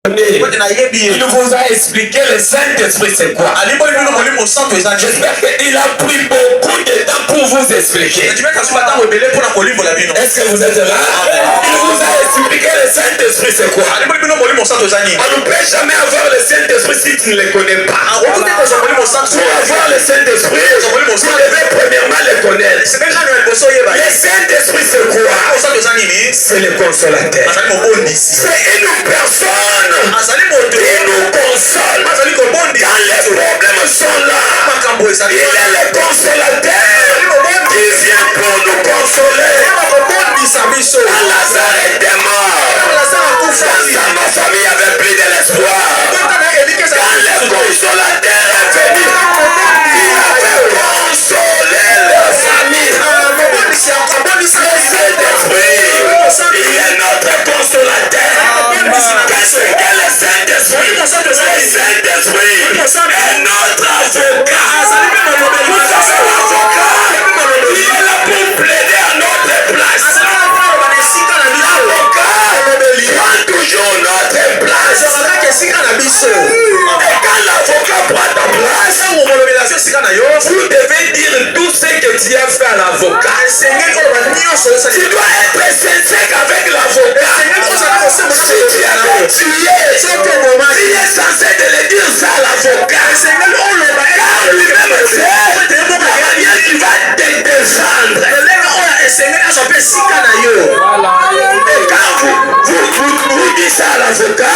Il vous a expliqué le Saint-Esprit c'est quoi. J'espère qu'il a pris beaucoup de temps pour vous expliquer. Est-ce que vous êtes là? Il vous a expliqué le Saint-Esprit c'est quoi. On ne peut jamais avoir le Saint-Esprit si tu ne le connais pas. Pour avoir le Saint-Esprit, tu devais premièrement le connaître. Le Saint-Esprit c'est quoi? C'est le consolateur. C'est une personne qui nous console quand les problèmes sont là. Il est le consolateur qui vient pour nous consoler. Quand Lazare était mort, sa famille avait pris de l'espoir. Quand le consolateur est venu, il avait consolé leur famille. Le Saint-Esprit, il est notre consolateur. Qu'est-ce que le Saint-Esprit? Le Saint-Esprit est notre avocat. Vous savez l'avocat, il est là pour plaider à notre place. L'avocat prend toujours notre place. Et quand l'avocat prend ta place, vous devez dire tout ce que tu as fait à l'avocat. Tu dois être sincère avec l'avocat. Si tu as tué, tu es censé de le dire ça à l'avocat. Car lui-même sait la manière qui va te défendre. Et quand vous dites ça à l'avocat,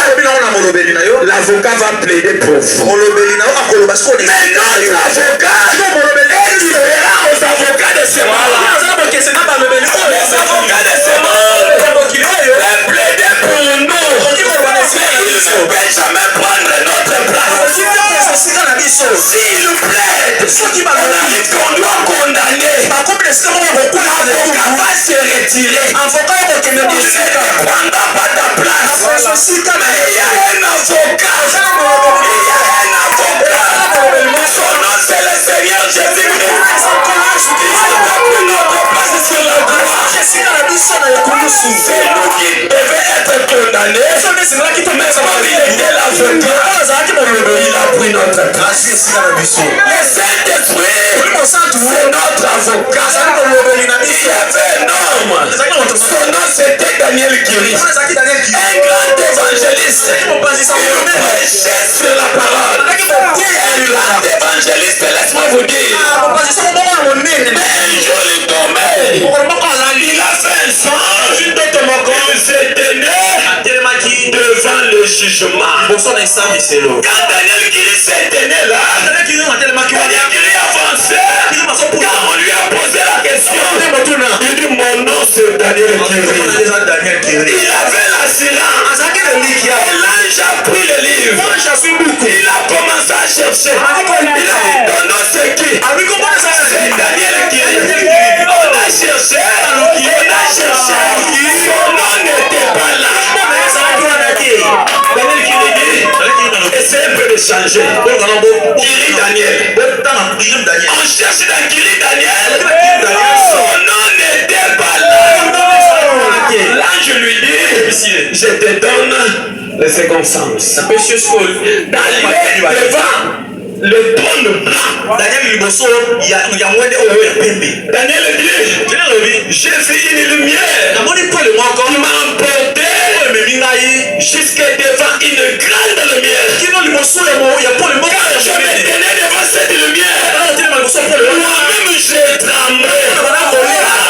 l'avocat va plaider pour vous. Mais notre avocat est différent aux avocats de ce monde. Les avocats de ce monde veulent plaider pour nous. Mais ils ne peuvent jamais prendre notre place. S'ils nous plaident, qu'on doit condamner, l'avocat va se retirer. Il ne prendra pas ta place. Mais il y a un avocat. Son nom c'est le Seigneur Jésus-Christ. Il a pris notre place sur la croix. C'est nous qui devons être condamnés. Mais comme il était l'avocat, il a pris notre place. Le Saint-Esprit, c'est notre avocat. Il y avait un homme. Son nom c'était Daniel Kiri. Un grand évangéliste. Il prêchait sur la parole. Un grand évangéliste, laisse-moi vous dire. Mais un joli tombé. Il a fait un songe. Il s'est tenu devant le jugement. Quand Daniel Kiri s'est tenu là, Daniel Kiri avançait. Quand on lui a posé la question, il dit mon nom c'est Daniel Kiri. Il avait l'assurance. Et l'ange a pris le livre. Il a commencé à chercher. Il a dit ton nom c'est qui? C'est Daniel Kiri. On a cherché. Son nom n'était pas là. Daniel Kiri dit, essaye un peu de changer. Kiri Daniel. On cherche dans Kiri Daniel. Son nom n'était pas là. L'ange lui dit, je te donne le second sens. D'aller devant le trône blanc. Daniel dit, j'ai vu une lumière. Il m'a emporté jusqu'à devant une grande lumière. Quand je me tenais devant cette lumière, moi-même j'ai tremblé.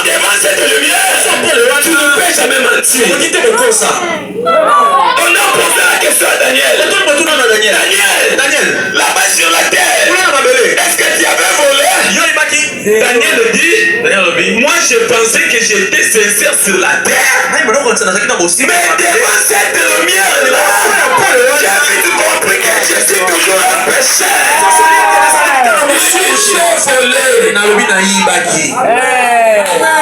Devant cette lumière, tu ne peux jamais mentir. On a posé la question à Daniel. Daniel, là-bas sur la terre, est-ce que tu avais volé? Daniel dit, moi je pensais que j'étais sincère sur la terre. Mais devant cette lumière-là, j'ai vite compris que je suis toujours un pécheur. J'ai volé.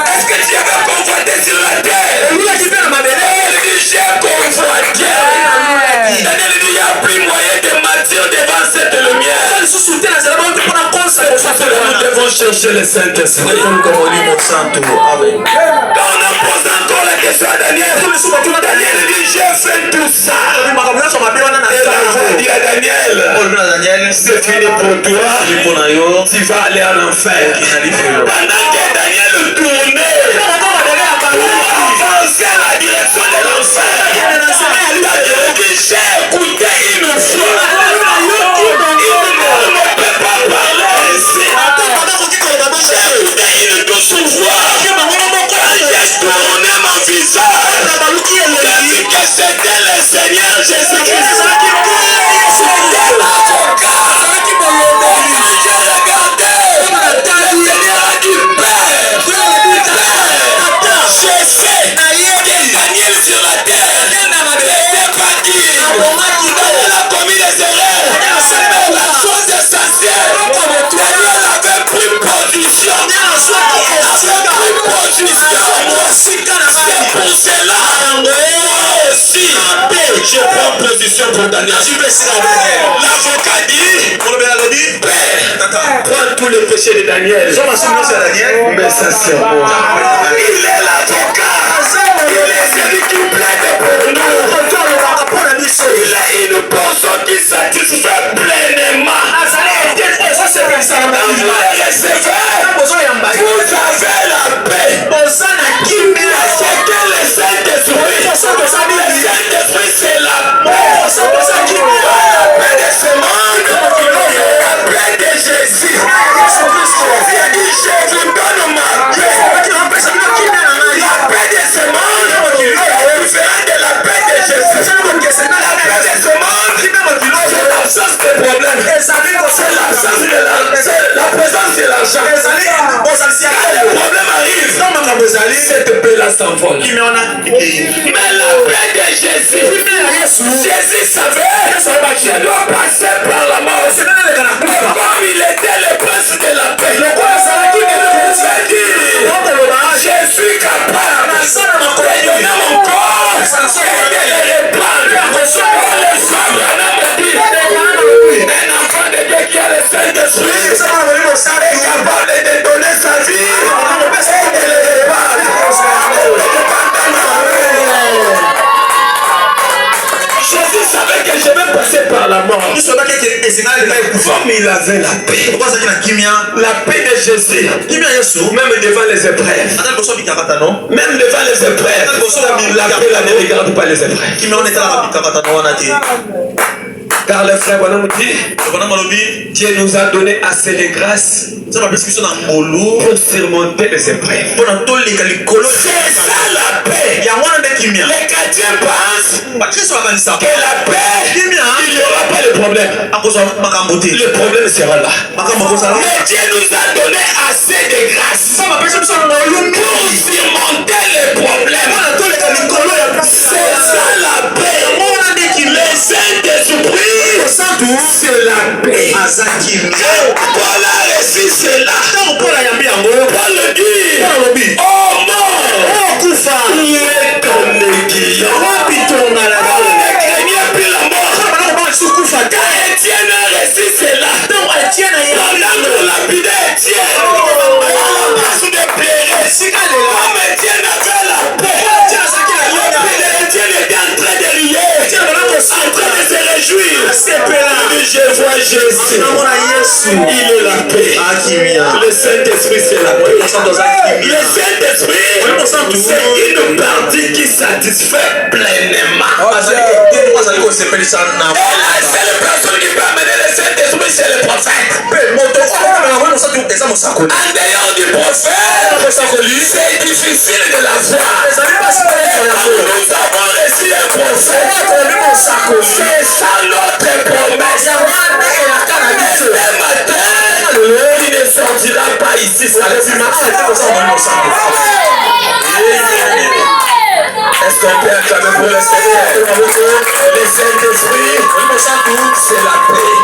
Est-ce que tu avais convoité sur la terre? J'ai convoité. Daniel dit, il n'y a plus moyen de mentir devant cette lumière. Nous devons chercher le Saint-Esprit. Quand on pose encore la question à Daniel, Daniel dit, j'ai fait tout ça. Et la voix dit à Daniel, c'est fini pour toi, tu vas aller à l'enfer. Pendant que Daniel tournait pour avancer à la direction de l'enfer, Daniel dit, j'ai écouté une fois. Il ne peut pas parler ainsi. J'ai écouté une douce voix. Quand j'ai tourné mon visage, j'ai vu que c'était le Seigneur Jésus-Christ. C'était l'avocat. J'ai regardé. Le Seigneur a dit, Père, j'ai fait que Daniel sur la terre n'était pas digne. Daniel a commis des erreurs. Mais la chose essentielle, Daniel avait pris position. C'est pour cela, moi aussi, je prends position pour Daniel. L'avocat dit, Père, prends tous les péchés de Daniel. Mais ça c'est moi. Il est l'avocat. Il est celui qui plaide pour nous. Il est une personne qui satisfait pleinement. Vous avez la paix. Parce que le Saint-Esprit, c'est la paix. La paix de ce monde, la paix de Jésus. Il dit, je vous donne ma paix. La paix de ce monde est différente de la paix de Jésus. La paix de ce monde, c'est l'absence de problème. C'est la présence de l'argent. Quand le problème arrive, cette paix-là s'envole. Mais la paix de Jésus, Jésus savait qu'il doit passer par la mort. Mais comme il était le prince de la paix, il dit, je suis capable de donner mon corps et de le répandre. Un enfant de Dieu qui a le Saint-Esprit est capable de donner sa vie et de le répandre. Jésus savait que je vais passer par la mort. Comme il avait la paix. La paix de Jésus. Même devant les épreuves. Même devant les épreuves. La paix là ne regarde pas les épreuves. Car le frère Bonhomme dit, Dieu nous a donné assez de grâce pour surmonter les épreuves. C'est ça la paix. Les chrétiens pensent que la paix, il n'y aura pas de problème. Le problème sera là. Mais Dieu nous a donné assez de grâce pour surmonter les problèmes. C'est ça la paix. Le Saint-Esprit, c'est la paix. Paul a reçu cela. Paul dit, oh mort, où est ton aiguillon? Paul ne craignait plus la mort. Quand Étienne a reçu cela, pendant qu'on lapidait Étienne, à la place de pleurer, comme Étienne avait la paix, Étienne était en train de rier, en train de se réjouir. Je vois Jésus. Il est la paix. Le Saint-Esprit, c'est la paix. Le Saint-Esprit, c'est une partie qui satisfait pleinement. Et la seule personne qui peut amener le Saint-Esprit, c'est le prophète. En dehors du prophète, c'est difficile de la voir. Nous avons reçu un prophète. C'est ça notre promesse. Ce matin, il ne sortira pas ici. Est-ce qu'on peut acclamer pour le Seigneur? Le Saint-Esprit, c'est la paix.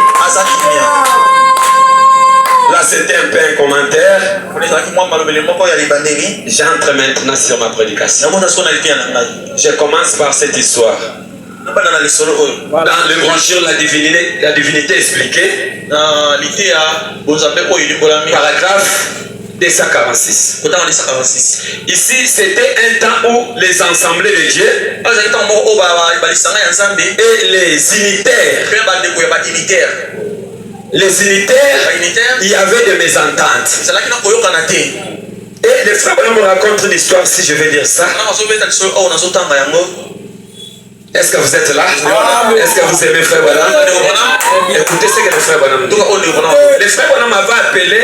Là, c'était un peu un commentaire. J'entre maintenant sur ma prédication. Je commence par cette histoire. Dans l'évangile, la divinité expliquée, paragraphe 246. Ici, c'était un temps où les assemblées de Dieu et les unitaires, il y avait des mésententes. Et les frères me racontent une histoire, si je vais dire ça. Est-ce que vous êtes là? Est-ce que vous aimez frère Branham? Écoutez ce que le frère Branham dit. Le frère Branham m'avait appelé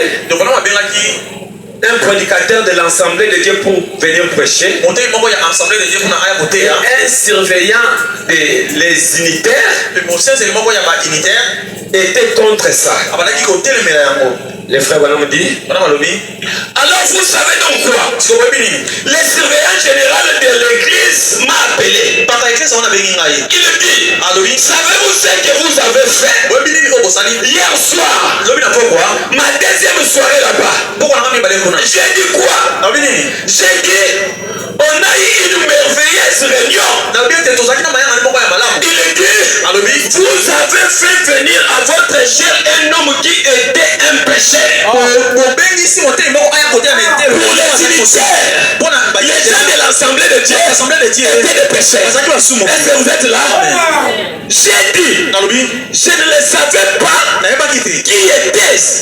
un prédicateur de l'Assemblée de Dieu pour venir prêcher. Un surveillant des unitaires était contre ça. Le frère Branham dit, alors vous savez donc quoi? Le surveillant général de l'église m'a appelé. Il dit, savez-vous ce que vous avez fait hier soir? Ma deuxième soirée là-bas. J'ai dit quoi? J'ai dit, on a eu une merveilleuse réunion. Il dit, vous avez fait venir à votre chair un homme qui était un pécheur. Pour les unitaires, les gens de l'Assemblée de Dieu étaient des pécheurs. Est-ce que vous êtes là? J'ai dit, je ne le savais pas qui était-ce.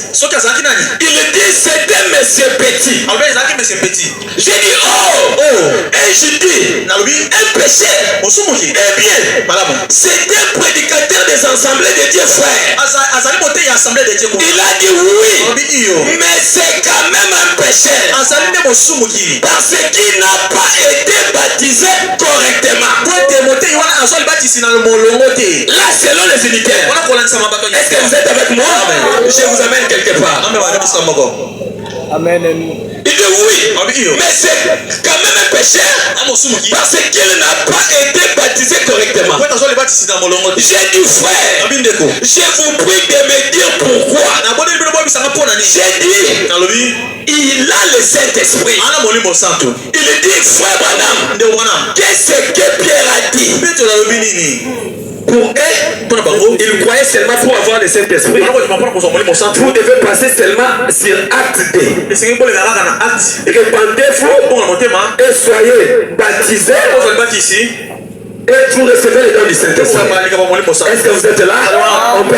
Il dit, c'était monsieur Petit. J'ai dit, oh, et je dis, un pécheur. Eh bien, c'était un prédicateur des assemblées de Dieu, frère. Il a dit oui, mais c'est quand même un pécheur parce qu'il n'a pas été baptisé correctement. Là, selon les unitaires, est-ce que vous êtes avec moi? Je vous amène quelque part. Amen. Il dit oui, mais c'est quand même un pécheur parce qu'il n'a pas été baptisé correctement. J'ai dit frère, je vous prie de me dire pourquoi. J'ai dit, il a le Saint-Esprit. Il dit frère Branham, qu'est-ce que Pierre a dit? Pour eux, ils croyaient seulement pour avoir le Saint-Esprit. Vous devez passer seulement sur acte 2. Répandez-vous et soyez baptisés et vous recevez le don du Saint-Esprit. Est-ce que vous êtes là? On peut